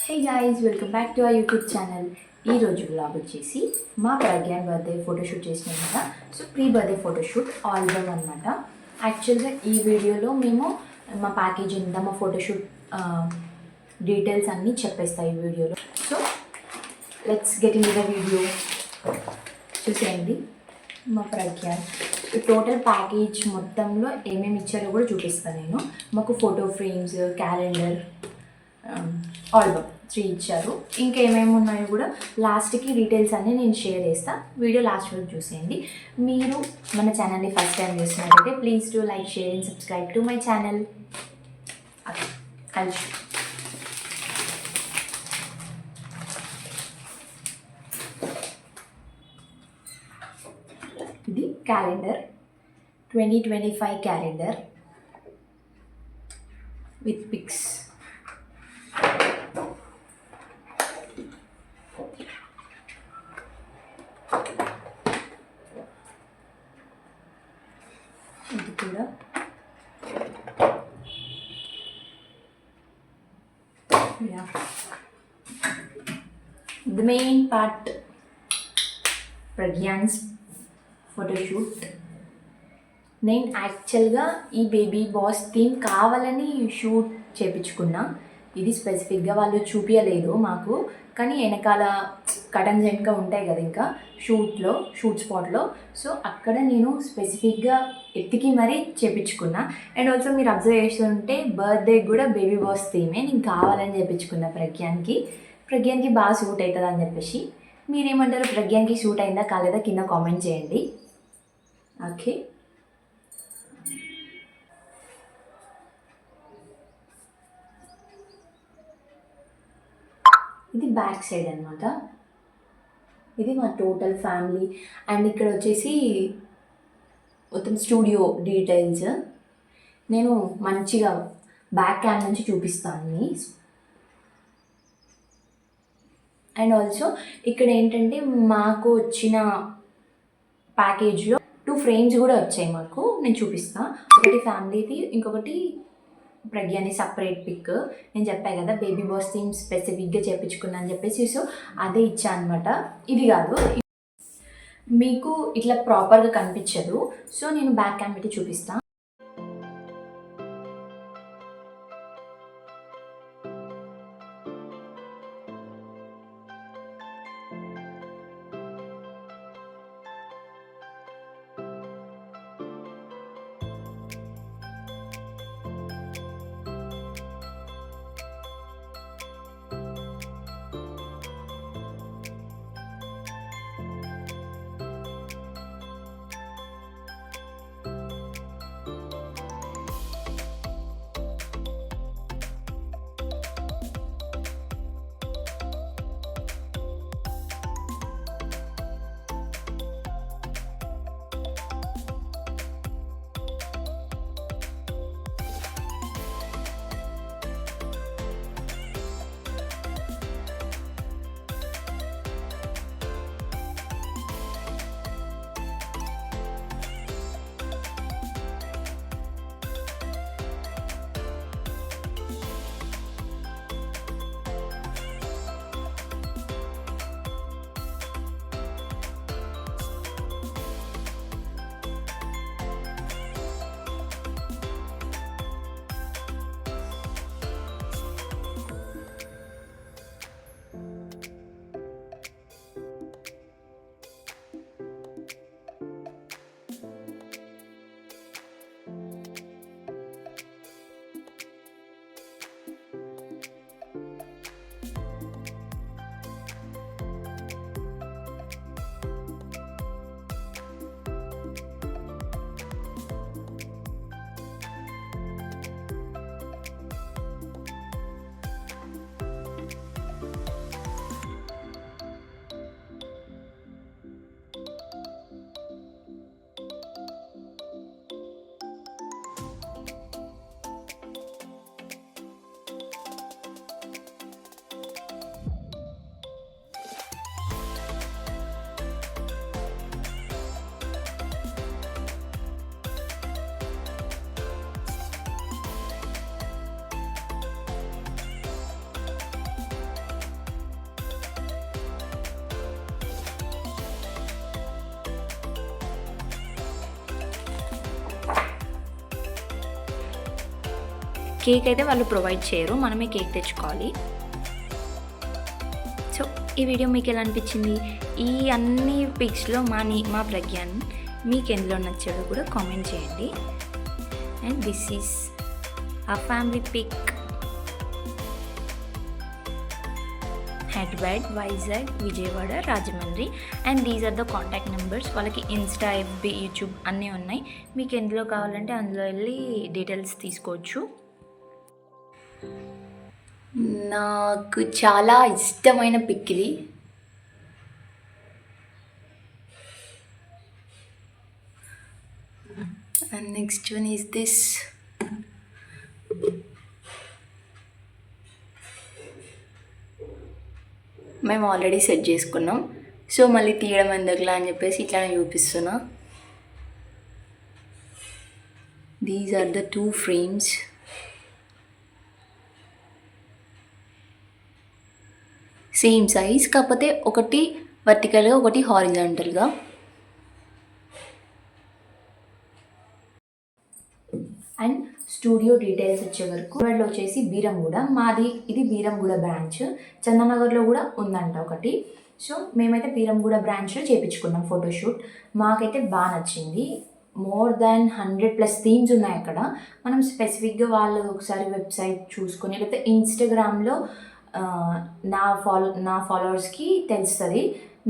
Hey guys, welcome back to our YouTube channel. ఈ రోజు blog వచ్చేసి మా ప్రజ్ఞాన్ బర్త్డే ఫోటోషూట్ చేసినాం కదా. So pre birthday photoshoot album అనమాట. యాక్చువల్గా ఈ వీడియోలో మేము మా ప్యాకేజ్ ఎంత, మా ఫోటోషూట్ డీటెయిల్స్ అన్నీ చెప్పేస్తాయి ఈ వీడియోలో. So let's get in the video. చూసేయండి మా ప్రజ్ఞాన్ టోటల్ ప్యాకేజ్ మొత్తంలో ఏమేమి ఇచ్చారో కూడా చూపిస్తాను నేను. మాకు ఫోటో ఫ్రేమ్స్, క్యాలెండర్, ఆల్బమ్ 3 ఇచ్చారు. ఇంకా ఏమేమి ఉన్నాయో కూడా లాస్ట్కి డీటెయిల్స్ అన్నీ నేను షేర్ చేస్తాను. వీడియో లాస్ట్ వరకు చూసేయండి. మీరు మన ఛానల్ని ఫస్ట్ టైం చూస్తున్నట్టయితే please to like, share and subscribe to my channel. కలిసి ఇది క్యాలెండర్, 2025 క్యాలెండర్ విత్ పిక్స్. ఇది కూడా ద మెయిన్ పార్ట్, ప్రజ్ఞాన్స్ ఫోటోషూట్. నేను యాక్చువల్గా ఈ బేబీ బాస్ థీమ్ కావాలని షూట్ చేయించుకున్నా. ఇది స్పెసిఫిక్గా వాళ్ళు చూపించలేదు మాకు, కానీ వెనకాల కటన్స్ వెనుక ఉంటాయి కదా ఇంకా షూట్ స్పాట్లో. సో అక్కడ నేను స్పెసిఫిక్గా ఎత్తికి మరీ చేయించుకున్నా. అండ్ ఆల్సో మీరు అబ్జర్వ్ చేస్తుంటే బర్త్డే కూడా బేబీ బాస్ థీమే నేను కావాలని చేయించుకున్నా. ప్రజ్ఞాన్కి బాగా సూట్ అవుతుంది అని చెప్పేసి. మీరేమంటారు, ప్రజ్ఞాన్కి సూట్ అయిందా కాలేదా కింద కామెంట్ చేయండి. ఓకే, ఇది బ్యాక్ సైడ్ అనమాట. ఇది మా టోటల్ ఫ్యామిలీ. అండ్ ఇక్కడ వచ్చేసి మొత్తం స్టూడియో డీటెయిల్స్ నేను మంచిగా బ్యాక్ క్యామ్ నుంచి చూపిస్తాను. అండ్ ఆల్సో ఇక్కడ ఏంటంటే మాకు వచ్చిన ప్యాకేజ్లో 2 ఫ్రేమ్స్ కూడా వచ్చాయి మాకు. నేను చూపిస్తాను. ఒకటి ఫ్యామిలీది, ఇంకొకటి ప్రజ్ఞాని సపరేట్ పిక్. నేను చెప్పాను కదా బేబీ బాస్ థీమ్ స్పెసిఫిక్గా చేయించుకున్నా అని చెప్పేసి. సో అదే ఇచ్చా అనమాట. ఇది కాదు, మీకు ఇట్లా ప్రాపర్గా కనిపించదు. సో నేను బ్యాక్ క్యామ్ పెట్టి చూపిస్తాను. కేక్ అయితే వాళ్ళు ప్రొవైడ్ చేయరు, మనమే కేక్ తెచ్చుకోవాలి. సో ఈ వీడియో మీకు ఎలా అనిపించింది? ఈ అన్ని పిక్స్లో మా ప్రజ్ఞాన్ మీకు ఎందులో నచ్చాడో కూడా కామెంట్ చేయండి. And this is a family pic. Hyderabad, Vizag, Vijayawada, Rajahmundry. And these are the contact numbers. వాళ్ళకి ఇన్స్టా, ఎఫ్బి, యూట్యూబ్ అన్నీ ఉన్నాయి. మీకు ఎందులో కావాలంటే అందులో వెళ్ళి డీటెయిల్స్ తీసుకోవచ్చు. నాకు చాలా ఇష్టమైన పిక్ ఇది. And next one is this. మేము ఆల్రెడీ సెట్ చేసుకున్నాం, సో మళ్ళీ తీయడం ఎందుకులా అని చెప్పేసి ఇట్లా చూపిస్తున్నా. These are the 2 frames. Same size, కాకపోతే ఒకటి వర్టికల్గా ఒకటి హారిజాంటల్గా. అండ్ స్టూడియో డీటెయిల్స్ వచ్చే వరకు వాళ్ళు వచ్చేసి బీరంగూడ, మాది ఇది బీరంగూడ బ్రాంచ్. చందనగర్లో కూడా ఉందంట ఒకటి. సో మేమైతే బీరంగూడ బ్రాంచ్లో చేయించుకున్నాం ఫోటోషూట్. మాకైతే బాగా నచ్చింది. మోర్ దాన్ 100+ థీమ్స్ ఉన్నాయి అక్కడ. మనం స్పెసిఫిక్గా వాళ్ళు ఒకసారి వెబ్సైట్ చూసుకొని లేకపోతే ఇన్స్టాగ్రామ్లో నా ఫాలోవర్స్కి తెలుస్తుంది.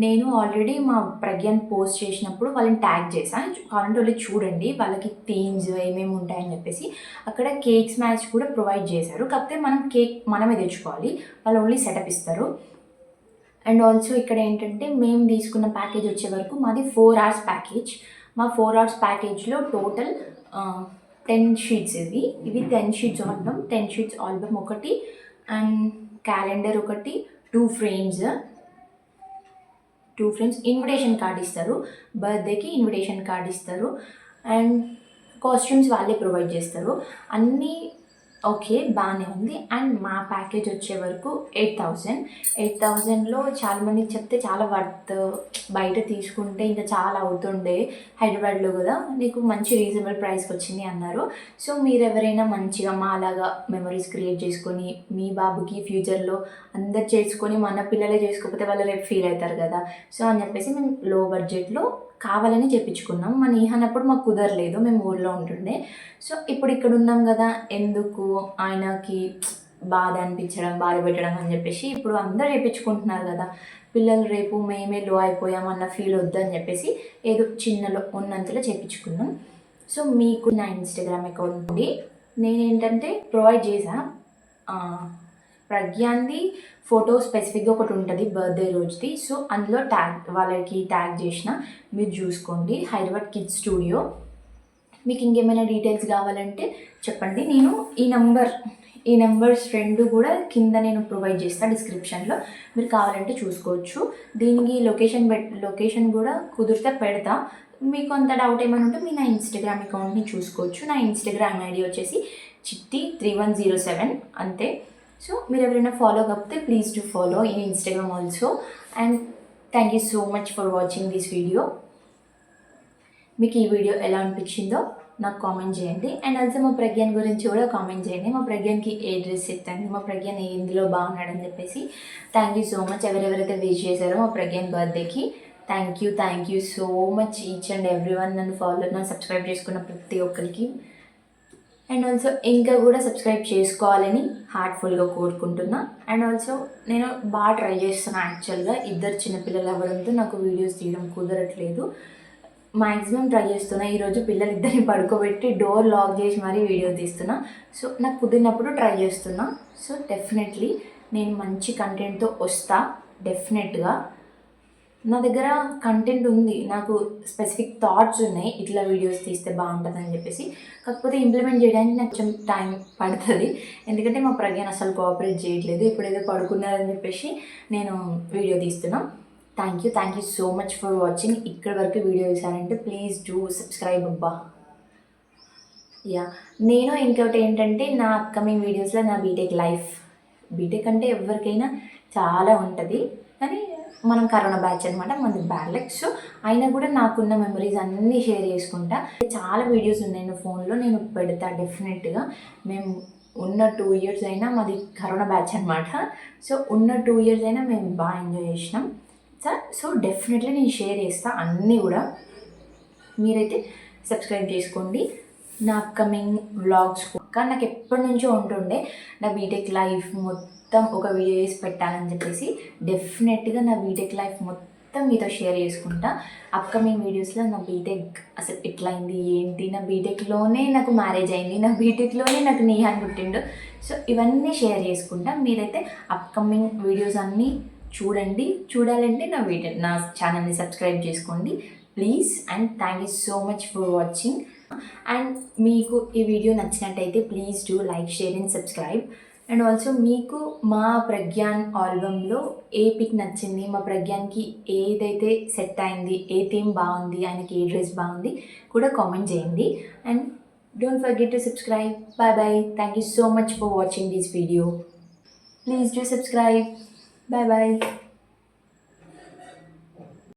నేను ఆల్రెడీ మా ప్రజ్ఞాన్ పోస్ట్ చేసినప్పుడు వాళ్ళని ట్యాగ్ చేశాను, కావాలంటే వాళ్ళు చూడండి. వాళ్ళకి థీమ్స్ ఏమేమి ఉంటాయని చెప్పేసి అక్కడ కేక్స్ మ్యాచ్ కూడా ప్రొవైడ్ చేశారు. కాకపోతే మనం కేక్ మనమే తెచ్చుకోవాలి, వాళ్ళు ఓన్లీ సెటప్ ఇస్తారు. అండ్ ఆల్సో ఇక్కడ ఏంటంటే మేము తీసుకున్న ప్యాకేజ్ వచ్చే వరకు మాది 4 hours ప్యాకేజ్. మా 4 hours ప్యాకేజ్లో టోటల్ 10 sheets. ఇవి 10 sheets ఆల్బమ్. 10 sheets ఆల్బమ్ ఒకటి, అండ్ క్యాలెండర్ ఒకటి, 2 frames. ఇన్విటేషన్ కార్డ్ ఇస్తారు, బర్త్డేకి ఇన్విటేషన్ కార్డ్ ఇస్తారు. అండ్ కాస్ట్యూమ్స్ వాళ్ళే ప్రొవైడ్ చేస్తారు. అన్నీ ఓకే, బాగానే ఉంది. అండ్ మా ప్యాకేజ్ వచ్చే వరకు 8,000. 8,000లో చాలామందికి చెప్తే చాలా వర్త్, బయట తీసుకుంటే ఇంకా చాలా అవుతుండే, హైదరాబాద్లో కదా నీకు మంచి రీజనబుల్ ప్రైస్కి వచ్చింది అన్నారు. సో మీరు ఎవరైనా మంచిగా మా అలాగా మెమరీస్ క్రియేట్ చేసుకొని మీ బాబుకి ఫ్యూచర్లో అందరు చేసుకొని మన పిల్లలే చేసుకోకపోతే వాళ్ళు రేపు ఫీల్ అవుతారు కదా. సో అని చెప్పేసి మేము లో బడ్జెట్లో కావాలని చెప్పించుకున్నాం. మా నీహన్నప్పుడు మాకు కుదరలేదు, మేము ఊళ్ళో ఉంటుండే. సో ఇప్పుడు ఇక్కడ ఉన్నాం కదా, ఎందుకు ఆయనకి బాధ అనిపించడం, బాధ పెట్టడం అని చెప్పేసి ఇప్పుడు అందరు చేయించుకుంటున్నారు కదా. పిల్లలు రేపు మేమే లో అయిపోయాం అన్న ఫీల్ వద్దని చెప్పేసి ఏదో చిన్నలో ఉన్నంతలో చేయించుకున్నాం. సో మీకు నా ఇన్స్టాగ్రామ్ అకౌంట్ నుండి నేనేంటంటే ప్రొవైడ్ చేసా. ప్రజ్ఞాన్ది ఫోటో స్పెసిఫిక్గా ఒకటి ఉంటుంది బర్త్డే రోజుది. సో అందులో వాళ్ళకి ట్యాగ్ చేసిన, మీరు చూసుకోండి. Hyderabad kids studio. మీకు ఇంకేమైనా డీటెయిల్స్ కావాలంటే చెప్పండి. నేను ఈ నెంబర్స్ 2 కూడా కింద నేను ప్రొవైడ్ చేస్తాను డిస్క్రిప్షన్లో, మీరు కావాలంటే చూసుకోవచ్చు. దీనికి లొకేషన్ కూడా కుదిరితే పెడతా. మీకు అంత డౌట్ ఏమైనా ఉంటే మీరు నా ఇన్స్టాగ్రామ్ అకౌంట్ని చూసుకోవచ్చు. నా ఇన్స్టాగ్రామ్ ఐడి వచ్చేసి chitti3107 అంతే. సో మీరు ఎవరైనా ఫాలో కాకపోతే please to follow in Instagram also. And thank you so much for watching this video. మీకు ఈ వీడియో ఎలా అనిపించిందో నాకు కామెంట్ చేయండి. అండ్ ఆల్సో మా ప్రజ్ఞాన్ గురించి కూడా కామెంట్ చేయండి. మా ప్రజ్ఞాన్కి ఏ డ్రెస్ ఇస్తాను, మా ప్రజ్ఞాన్ ఎందులో బాగున్నాడని చెప్పేసి. థ్యాంక్ యూ సో మచ్ ఎవరెవరైతే విష్ చేశారో మా ప్రజ్ఞాన్ బర్త్డేకి. Thank you so much each and everyone. నన్ను సబ్స్క్రైబ్ చేసుకున్న ప్రతి ఒక్కరికి. అండ్ ఆల్సో ఇంకా కూడా సబ్స్క్రైబ్ చేసుకోవాలని హార్ట్ఫుల్గా కోరుకుంటున్నా. అండ్ ఆల్సో నేను బాగా ట్రై చేస్తున్నా. యాక్చువల్గా 2 చిన్నపిల్లలు అవ్వడంతో నాకు వీడియోస్ తీయడం కుదరట్లేదు. మ్యాక్సిమం ట్రై చేస్తున్నా. ఈరోజు పిల్లలిద్దరిని పడుకోబెట్టి డోర్ లాక్ చేసి మరీ వీడియో తీస్తున్నా. సో నాకు కుదిరినప్పుడు ట్రై చేస్తున్నా. సో డెఫినెట్లీ నేను మంచి కంటెంట్తో వస్తా. డెఫినెట్గా నా దగ్గర కంటెంట్ ఉంది, నాకు స్పెసిఫిక్ థాట్స్ ఉన్నాయి ఇట్లా వీడియోస్ తీస్తే బాగుంటుందని చెప్పేసి. కాకపోతే ఇంప్లిమెంట్ చేయడానికి నాకు కొంచెం టైం పడుతుంది, ఎందుకంటే మా ప్రజ్ఞాన్ అసలు కోఆపరేట్ చేయట్లేదు. ఇప్పుడు ఏదో పడుకున్నారని చెప్పేసి నేను వీడియో తీస్తున్నా. Thank you so much for watching. ఇక్కడ వరకు వీడియో చూసారంటే ప్లీజ్ డూ సబ్స్క్రైబ్ అబ్బా. నేను ఇంకొకటి ఏంటంటే నా అప్కమింగ్ వీడియోస్లో నా బీటెక్ అంటే ఎవరికైనా చాలా ఉంటుంది, కానీ మనం కరోనా బ్యాచ్ అనమాట, మనది బ్యాడ్ లక్. సో అయినా కూడా నాకున్న మెమరీస్ అన్నీ షేర్ చేసుకుంటా. చాలా వీడియోస్ ఉన్నాయి నా ఫోన్లో, నేను పెడతా డెఫినెట్గా. మేము ఉన్న 2 ఇయర్స్ అయినా మాది కరోనా బ్యాచ్ అనమాట. సో ఉన్న 2 ఇయర్స్ అయినా మేము బాగా ఎంజాయ్ చేసినాం. సో డెఫినెట్లీ నేను షేర్ చేస్తాను అన్నీ కూడా. మీరైతే సబ్స్క్రైబ్ చేసుకోండి. నా అప్కమింగ్ వ్లాగ్స్ కానీ నాకు ఎప్పటి నుంచో ఉంటుండే నా బీటెక్ లైఫ్ మొత్తం ఒక వీడియో చేసి పెట్టాలని చెప్పేసి. డెఫినెట్గా నా బీటెక్ లైఫ్ మొత్తం మీతో షేర్ చేసుకుంటా. అప్కమింగ్ వీడియోస్లో నా బీటెక్ అసలు ఎట్లయింది ఏంటి, నా బీటెక్లోనే నాకు మ్యారేజ్ అయింది, నా బీటెక్లోనే నాకు నీహాన్ పుట్టిండు. సో ఇవన్నీ షేర్ చేసుకుంటా. మీరైతే అప్కమింగ్ వీడియోస్ అన్నీ చూడాలంటే నా ఛానల్ని సబ్స్క్రైబ్ చేసుకోండి please. And thank you so much for watching. And మీకు ఈ వీడియో నచ్చినట్టయితే please do like, share and subscribe. And also మీకు మా ప్రగ్యాన్ ఆల్బమ్లో ఏ పిక్ నచ్చింది, మా ప్రగ్యాన్కి ఏదైతే సెట్ అయింది, ఏ థీమ్ బాగుంది, ఆయనకి ఏ డ్రెస్ బాగుంది కూడా కామెంట్ చేయండి. And don't forget to subscribe. Bye bye. Thank you so much for watching this video. Please do subscribe. Bye bye.